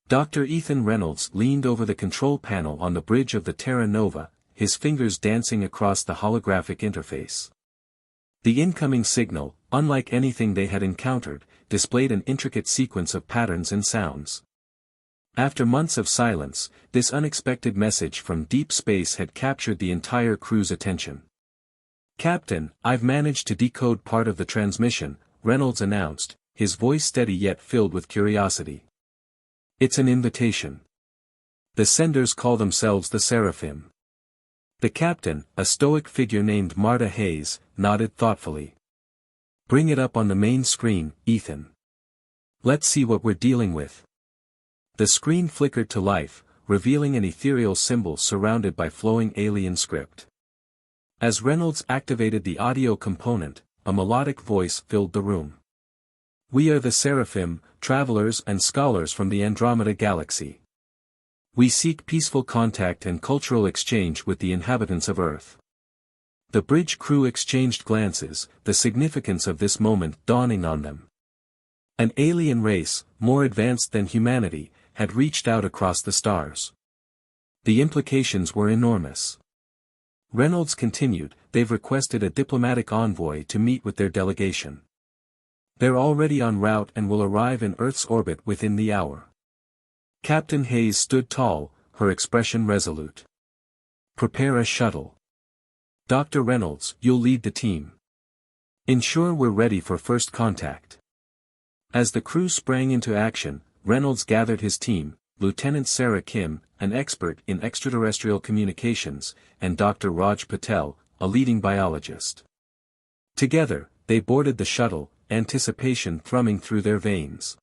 Dr. Ethan Reynolds leaned over the control panel on the bridge of the Terra Nova, his fingers dancing across the holographic interface. The incoming signal, unlike anything they had encountered, displayed an intricate sequence of patterns and sounds. After months of silence, this unexpected message from deep space had captured the entire crew's attention. "Captain, I've managed to decode part of the transmission," Reynolds announced, his voice steady yet filled with curiosity. "It's an invitation. The senders call themselves the Seraphim." The captain, a stoic figure named Marta Hayes, nodded thoughtfully. "Bring it up on the main screen, Ethan. Let's see what we're dealing with." The screen flickered to life, revealing an ethereal symbol surrounded by flowing alien script. As Reynolds activated the audio component, a melodic voice filled the room. "We are the Seraphim, travelers and scholars from the Andromeda Galaxy. We seek peaceful contact and cultural exchange with the inhabitants of Earth." The bridge crew exchanged glances, the significance of this moment dawning on them. An alien race, more advanced than humanity, had reached out across the stars. The implications were enormous. Reynolds continued, "They've requested a diplomatic envoy to meet with their delegation. They're already en route and will arrive in Earth's orbit within the hour." Captain Hayes stood tall, her expression resolute. "Prepare a shuttle. Dr. Reynolds, you'll lead the team. Ensure we're ready for first contact." As the crew sprang into action, Reynolds gathered his team, Lieutenant Sarah Kim, an expert in extraterrestrial communications, and Dr. Raj Patel, a leading biologist. Together, they boarded the shuttle, anticipation thrumming through their veins.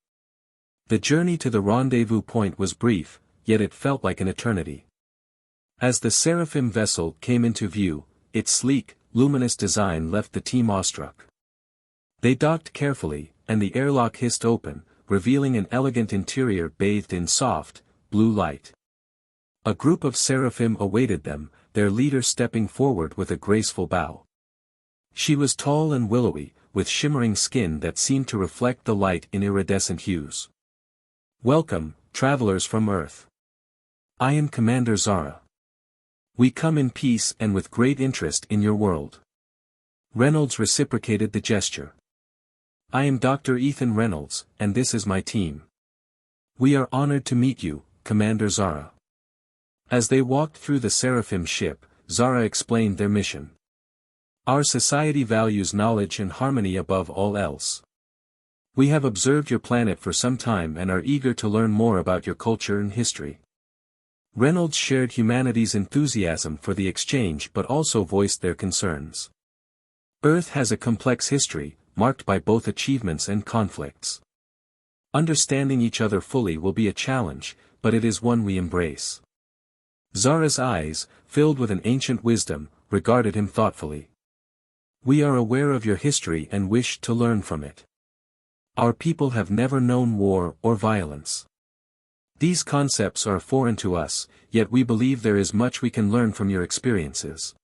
The journey to the rendezvous point was brief, yet it felt like an eternity. As the Seraphim vessel came into view, its sleek, luminous design left the team awestruck. They docked carefully, and the airlock hissed open, revealing an elegant interior bathed in soft, blue light. A group of Seraphim awaited them, their leader stepping forward with a graceful bow. She was tall and willowy, with shimmering skin that seemed to reflect the light in iridescent hues. "Welcome, travelers from Earth. I am Commander Zara. We come in peace and with great interest in your world." Reynolds reciprocated the gesture. "I am Dr. Ethan Reynolds, and this is my team. We are honored to meet you, Commander Zara." As they walked through the Seraphim ship, Zara explained their mission. "Our society values knowledge and harmony above all else. We have observed your planet for some time and are eager to learn more about your culture and history." Reynolds shared humanity's enthusiasm for the exchange but also voiced their concerns. "Earth has a complex history, marked by both achievements and conflicts. Understanding each other fully will be a challenge, but it is one we embrace." Zara's eyes, filled with an ancient wisdom, regarded him thoughtfully. "We are aware of your history and wish to learn from it. Our people have never known war or violence. These concepts are foreign to us, yet we believe there is much we can learn from your experiences."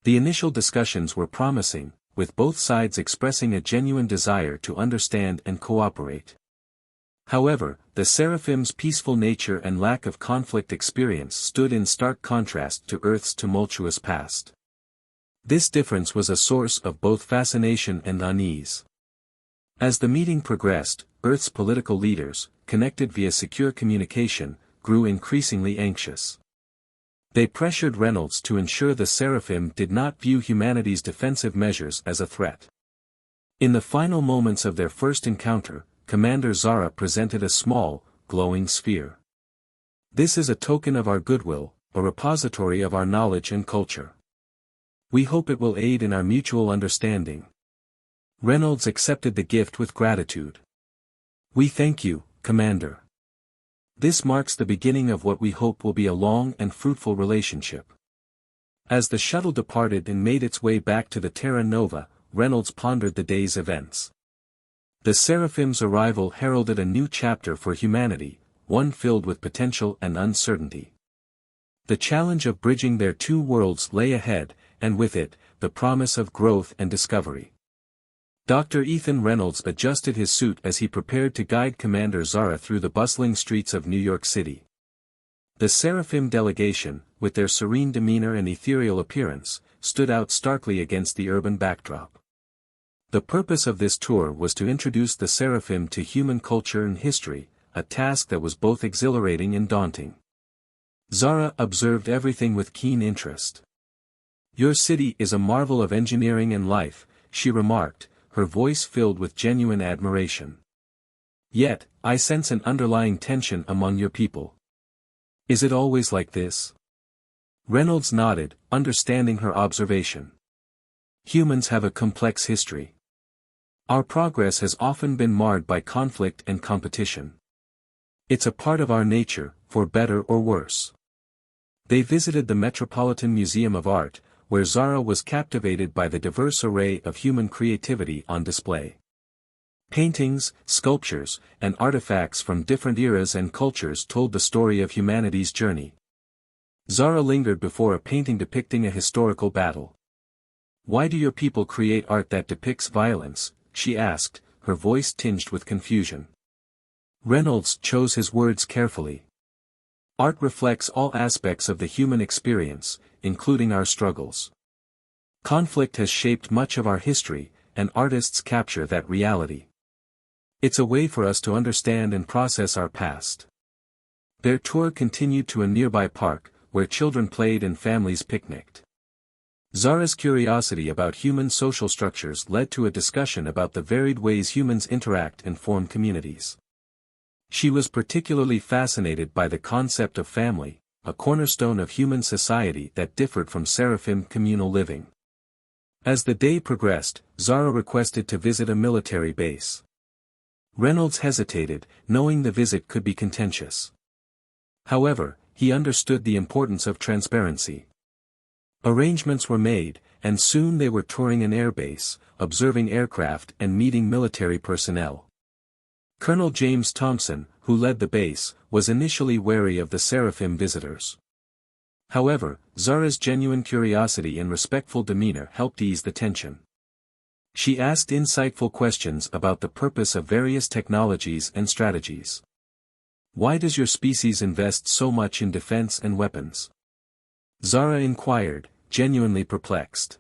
The initial discussions were promising, with both sides expressing a genuine desire to understand and cooperate. However, the Seraphim's peaceful nature and lack of conflict experience stood in stark contrast to Earth's tumultuous past. This difference was a source of both fascination and unease. As the meeting progressed, Earth's political leaders, connected via secure communication, grew increasingly anxious. They pressured Reynolds to ensure the Seraphim did not view humanity's defensive measures as a threat. In the final moments of their first encounter, Commander Zara presented a small, glowing sphere. "This is a token of our goodwill, a repository of our knowledge and culture. We hope it will aid in our mutual understanding." Reynolds accepted the gift with gratitude. "We thank you, Commander. This marks the beginning of what we hope will be a long and fruitful relationship." As the shuttle departed and made its way back to the Terra Nova, Reynolds pondered the day's events. The Seraphim's arrival heralded a new chapter for humanity, one filled with potential and uncertainty. The challenge of bridging their two worlds lay ahead, and with it, the promise of growth and discovery. Dr. Ethan Reynolds adjusted his suit as he prepared to guide Commander Zara through the bustling streets of New York City. The Seraphim delegation, with their serene demeanor and ethereal appearance, stood out starkly against the urban backdrop. The purpose of this tour was to introduce the Seraphim to human culture and history, a task that was both exhilarating and daunting. Zara observed everything with keen interest. "Your city is a marvel of engineering and life," she remarked, her voice filled with genuine admiration. "Yet, I sense an underlying tension among your people. Is it always like this?" Reynolds nodded, understanding her observation. "Humans have a complex history. Our progress has often been marred by conflict and competition. It's a part of our nature, for better or worse." They visited the Metropolitan Museum of Art, where Zara was captivated by the diverse array of human creativity on display. Paintings, sculptures, and artifacts from different eras and cultures told the story of humanity's journey. Zara lingered before a painting depicting a historical battle. "Why do your people create art that depicts violence?" she asked, her voice tinged with confusion. Reynolds chose his words carefully. "Art reflects all aspects of the human experience, including our struggles. Conflict has shaped much of our history, and artists capture that reality. It's a way for us to understand and process our past." Their tour continued to a nearby park, where children played and families picnicked. Zara's curiosity about human social structures led to a discussion about the varied ways humans interact and form communities. She was particularly fascinated by the concept of family, a cornerstone of human society that differed from Seraphim communal living. As the day progressed, Zara requested to visit a military base. Reynolds hesitated, knowing the visit could be contentious. However, he understood the importance of transparency. Arrangements were made, and soon they were touring an airbase, observing aircraft and meeting military personnel. Colonel James Thompson, who led the base, was initially wary of the Seraphim visitors. However, Zara's genuine curiosity and respectful demeanor helped ease the tension. She asked insightful questions about the purpose of various technologies and strategies. "Why does your species invest so much in defense and weapons?" Zara inquired, genuinely perplexed.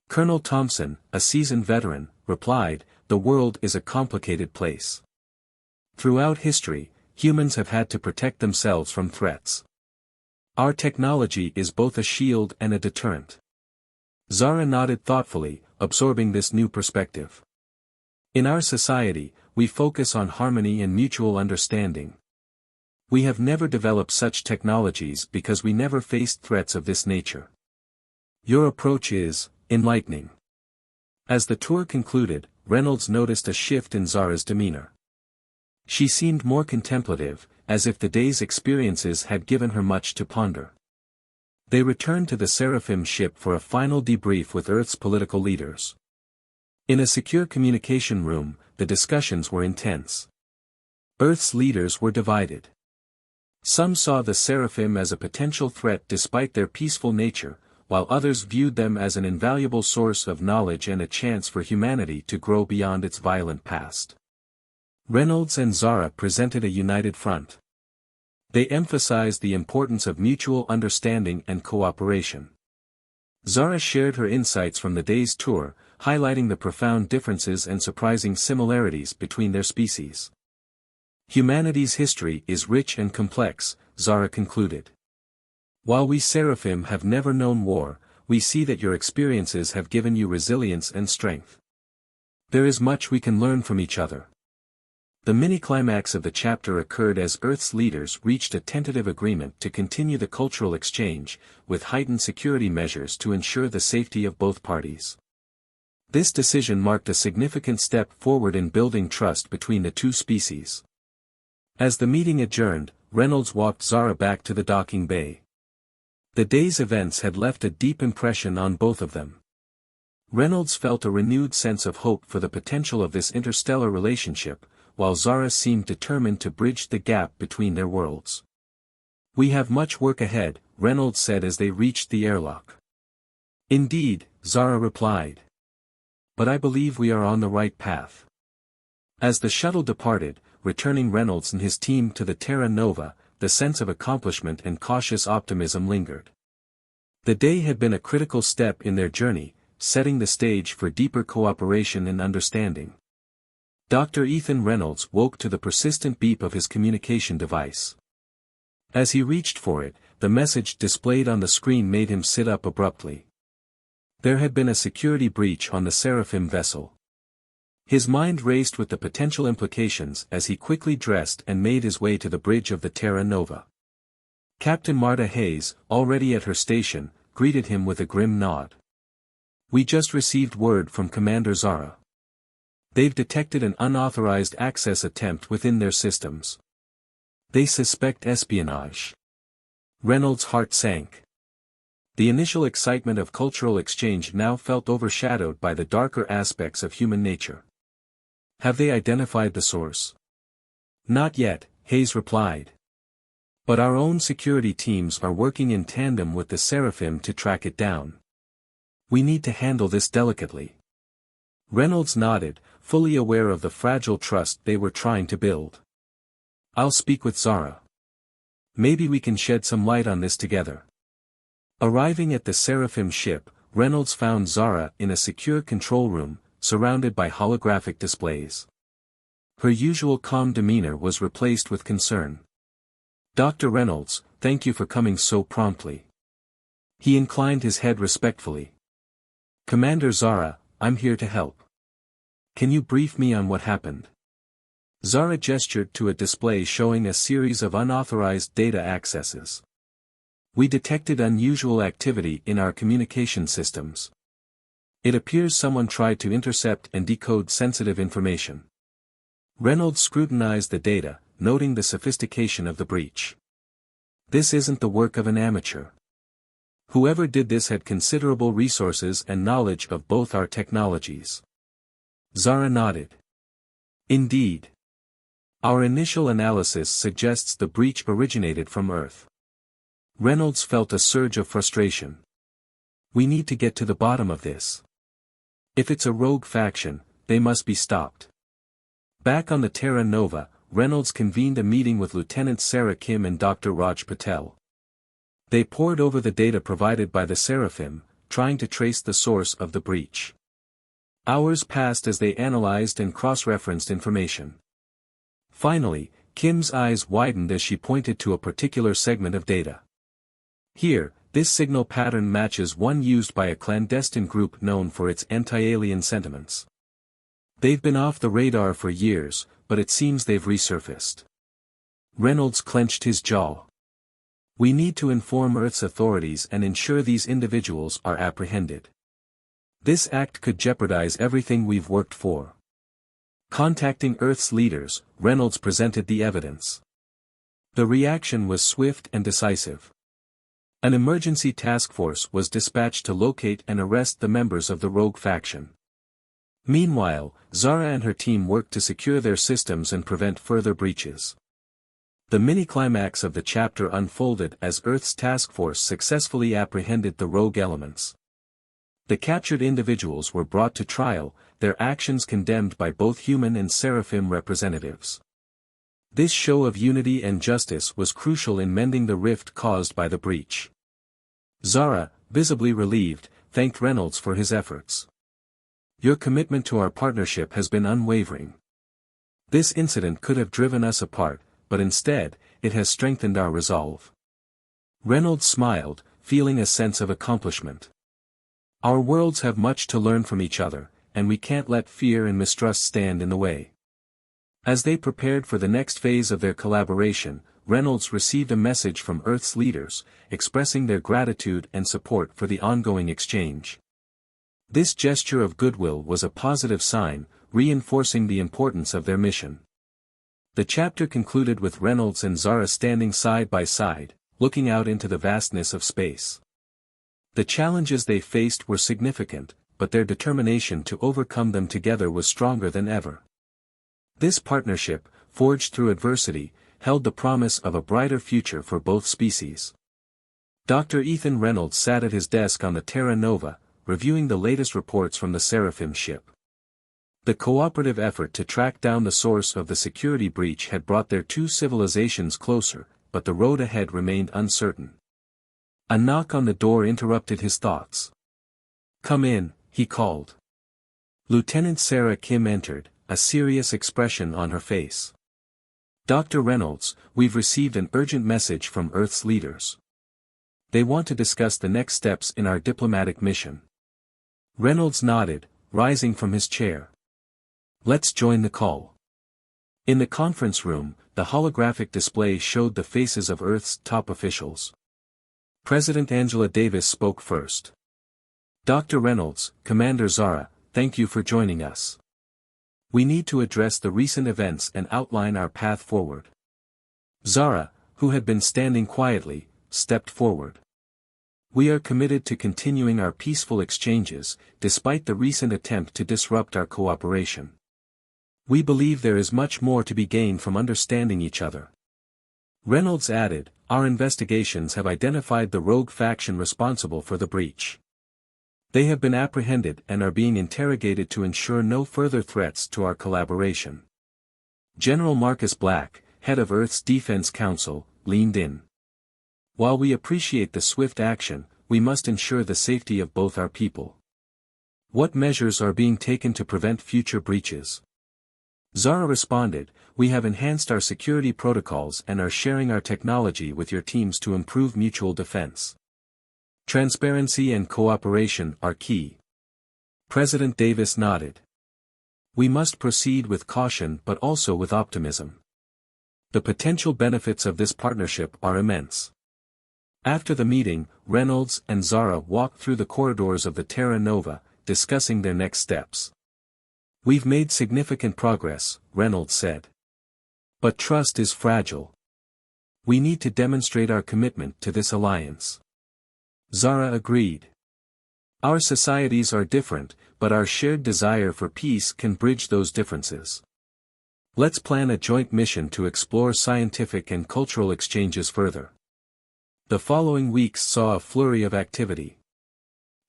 Colonel Thompson, a seasoned veteran, replied, "The world is a complicated place. Throughout history, humans have had to protect themselves from threats. Our technology is both a shield and a deterrent." Zara nodded thoughtfully, absorbing this new perspective. "In our society, we focus on harmony and mutual understanding. We have never developed such technologies because we never faced threats of this nature. Your approach is enlightening." As the tour concluded, Reynolds noticed a shift in Zara's demeanor. She seemed more contemplative, as if the day's experiences had given her much to ponder. They returned to the Seraphim ship for a final debrief with Earth's political leaders. In a secure communication room, the discussions were intense. Earth's leaders were divided. Some saw the Seraphim as a potential threat despite their peaceful nature, while others viewed them as an invaluable source of knowledge and a chance for humanity to grow beyond its violent past. Reynolds and Zara presented a united front. They emphasized the importance of mutual understanding and cooperation. Zara shared her insights from the day's tour, highlighting the profound differences and surprising similarities between their species. "Humanity's history is rich and complex," Zara concluded. "While we Seraphim have never known war, we see that your experiences have given you resilience and strength. There is much we can learn from each other." The mini-climax of the chapter occurred as Earth's leaders reached a tentative agreement to continue the cultural exchange, with heightened security measures to ensure the safety of both parties. This decision marked a significant step forward in building trust between the two species. As the meeting adjourned, Reynolds walked Zara back to the docking bay. The day's events had left a deep impression on both of them. Reynolds felt a renewed sense of hope for the potential of this interstellar relationship, while Zara seemed determined to bridge the gap between their worlds. "We have much work ahead," Reynolds said as they reached the airlock. "Indeed," Zara replied. But I believe we are on the right path. As the shuttle departed, returning Reynolds and his team to the Terra Nova, the sense of accomplishment and cautious optimism lingered. The day had been a critical step in their journey, setting the stage for deeper cooperation and understanding. Dr. Ethan Reynolds woke to the persistent beep of his communication device. As he reached for it, the message displayed on the screen made him sit up abruptly. There had been a security breach on the Seraphim vessel. His mind raced with the potential implications as he quickly dressed and made his way to the bridge of the Terra Nova. Captain Marta Hayes, already at her station, greeted him with a grim nod. "We just received word from Commander Zara. They've detected an unauthorized access attempt within their systems. They suspect espionage." Reynolds' heart sank. The initial excitement of cultural exchange now felt overshadowed by the darker aspects of human nature. "Have they identified the source?" "Not yet," Hayes replied. "But our own security teams are working in tandem with the Seraphim to track it down. We need to handle this delicately." Reynolds nodded, fully aware of the fragile trust they were trying to build. "I'll speak with Zara. Maybe we can shed some light on this together." Arriving at the Seraphim ship, Reynolds found Zara in a secure control room, surrounded by holographic displays. Her usual calm demeanor was replaced with concern. "Dr. Reynolds, thank you for coming so promptly." He inclined his head respectfully. "Commander Zara, I'm here to help. Can you brief me on what happened?" Zara gestured to a display showing a series of unauthorized data accesses. "We detected unusual activity in our communication systems. It appears someone tried to intercept and decode sensitive information." Reynolds scrutinized the data, noting the sophistication of the breach. "This isn't the work of an amateur. Whoever did this had considerable resources and knowledge of both our technologies." Zara nodded. "Indeed. Our initial analysis suggests the breach originated from Earth." Reynolds felt a surge of frustration. "We need to get to the bottom of this. If it's a rogue faction, they must be stopped." Back on the Terra Nova, Reynolds convened a meeting with Lieutenant Sarah Kim and Dr. Raj Patel. They pored over the data provided by the Seraphim, trying to trace the source of the breach. Hours passed as they analyzed and cross-referenced information. Finally, Kim's eyes widened as she pointed to a particular segment of data. "Here, this signal pattern matches one used by a clandestine group known for its anti-alien sentiments. They've been off the radar for years, but it seems they've resurfaced." Reynolds clenched his jaw. "We need to inform Earth's authorities and ensure these individuals are apprehended. This act could jeopardize everything we've worked for." Contacting Earth's leaders, Reynolds presented the evidence. The reaction was swift and decisive. An emergency task force was dispatched to locate and arrest the members of the rogue faction. Meanwhile, Zara and her team worked to secure their systems and prevent further breaches. The mini-climax of the chapter unfolded as Earth's task force successfully apprehended the rogue elements. The captured individuals were brought to trial, their actions condemned by both human and Seraphim representatives. This show of unity and justice was crucial in mending the rift caused by the breach. Zara, visibly relieved, thanked Reynolds for his efforts. "Your commitment to our partnership has been unwavering. This incident could have driven us apart, but instead, it has strengthened our resolve." Reynolds smiled, feeling a sense of accomplishment. "Our worlds have much to learn from each other, and we can't let fear and mistrust stand in the way." As they prepared for the next phase of their collaboration, Reynolds received a message from Earth's leaders, expressing their gratitude and support for the ongoing exchange. This gesture of goodwill was a positive sign, reinforcing the importance of their mission. The chapter concluded with Reynolds and Zara standing side by side, looking out into the vastness of space. The challenges they faced were significant, but their determination to overcome them together was stronger than ever. This partnership, forged through adversity, held the promise of a brighter future for both species. Dr. Ethan Reynolds sat at his desk on the Terra Nova, reviewing the latest reports from the Seraphim ship. The cooperative effort to track down the source of the security breach had brought their two civilizations closer, but the road ahead remained uncertain. A knock on the door interrupted his thoughts. "Come in," he called. Lieutenant Sarah Kim entered, a serious expression on her face. "Dr. Reynolds, we've received an urgent message from Earth's leaders. They want to discuss the next steps in our diplomatic mission." Reynolds nodded, rising from his chair. "Let's join the call." In the conference room, the holographic display showed the faces of Earth's top officials. President Angela Davis spoke first. "Dr. Reynolds, Commander Zara, thank you for joining us. We need to address the recent events and outline our path forward." Zara, who had been standing quietly, stepped forward. "We are committed to continuing our peaceful exchanges, despite the recent attempt to disrupt our cooperation. We believe there is much more to be gained from understanding each other." Reynolds added, "Our investigations have identified the rogue faction responsible for the breach. They have been apprehended and are being interrogated to ensure no further threats to our collaboration." General Marcus Black, head of Earth's Defense Council, leaned in. "While we appreciate the swift action, we must ensure the safety of both our people. What measures are being taken to prevent future breaches?" Zara responded, "We have enhanced our security protocols and are sharing our technology with your teams to improve mutual defense. Transparency and cooperation are key." President Davis nodded. "We must proceed with caution but also with optimism. The potential benefits of this partnership are immense." After the meeting, Reynolds and Zara walked through the corridors of the Terra Nova, discussing their next steps. "We've made significant progress," Reynolds said. "But trust is fragile. We need to demonstrate our commitment to this alliance." Zara agreed. "Our societies are different, but our shared desire for peace can bridge those differences. Let's plan a joint mission to explore scientific and cultural exchanges further." The following weeks saw a flurry of activity.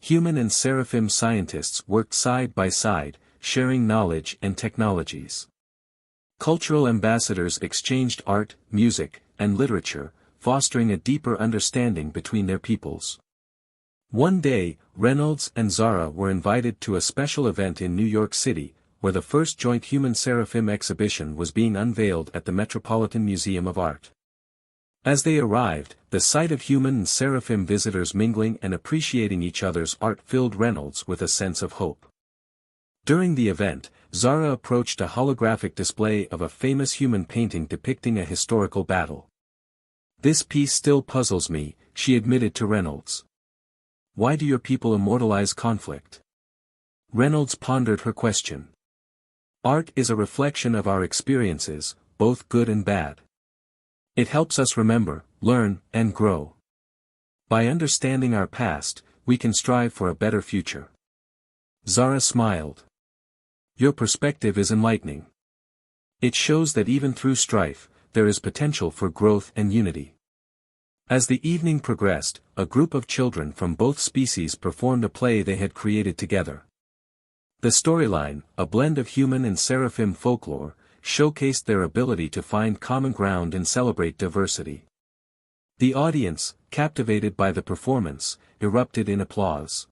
Human and Seraphim scientists worked side by side, sharing knowledge and technologies. Cultural ambassadors exchanged art, music, and literature, fostering a deeper understanding between their peoples. One day, Reynolds and Zara were invited to a special event in New York City, where the first joint Human-Seraphim exhibition was being unveiled at the Metropolitan Museum of Art. As they arrived, the sight of human and Seraphim visitors mingling and appreciating each other's art filled Reynolds with a sense of hope. During the event, Zara approached a holographic display of a famous human painting depicting a historical battle. "This piece still puzzles me," she admitted to Reynolds. "Why do your people immortalize conflict?" Reynolds pondered her question. "Art is a reflection of our experiences, both good and bad. It helps us remember, learn, and grow. By understanding our past, we can strive for a better future." Zara smiled. "Your perspective is enlightening. It shows that even through strife, there is potential for growth and unity." As the evening progressed, a group of children from both species performed a play they had created together. The storyline, a blend of human and Seraphim folklore, showcased their ability to find common ground and celebrate diversity. The audience, captivated by the performance, erupted in applause.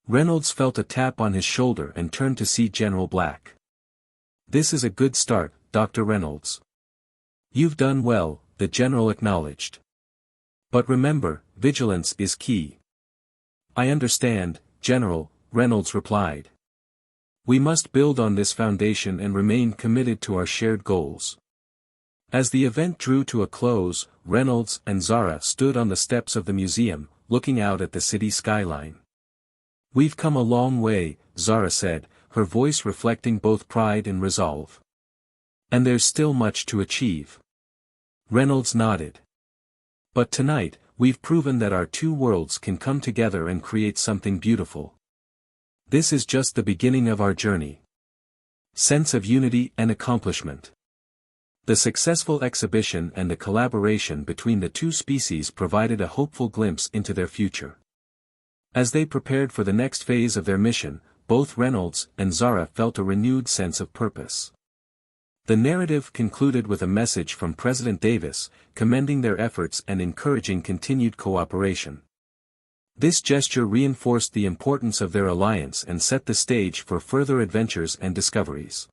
Reynolds felt a tap on his shoulder and turned to see General Black. "This is a good start, Dr. Reynolds. You've done well," the general acknowledged. "But remember, vigilance is key." "I understand, General," Reynolds replied. "We must build on this foundation and remain committed to our shared goals." As the event drew to a close, Reynolds and Zara stood on the steps of the museum, looking out at the city skyline. "We've come a long way," Zara said, her voice reflecting both pride and resolve. "And there's still much to achieve." Reynolds nodded. "But tonight, we've proven that our two worlds can come together and create something beautiful. This is just the beginning of our journey." Sense of unity and accomplishment. The successful exhibition and the collaboration between the two species provided a hopeful glimpse into their future. As they prepared for the next phase of their mission, both Reynolds and Zara felt a renewed sense of purpose. The narrative concluded with a message from President Davis, commending their efforts and encouraging continued cooperation. This gesture reinforced the importance of their alliance and set the stage for further adventures and discoveries.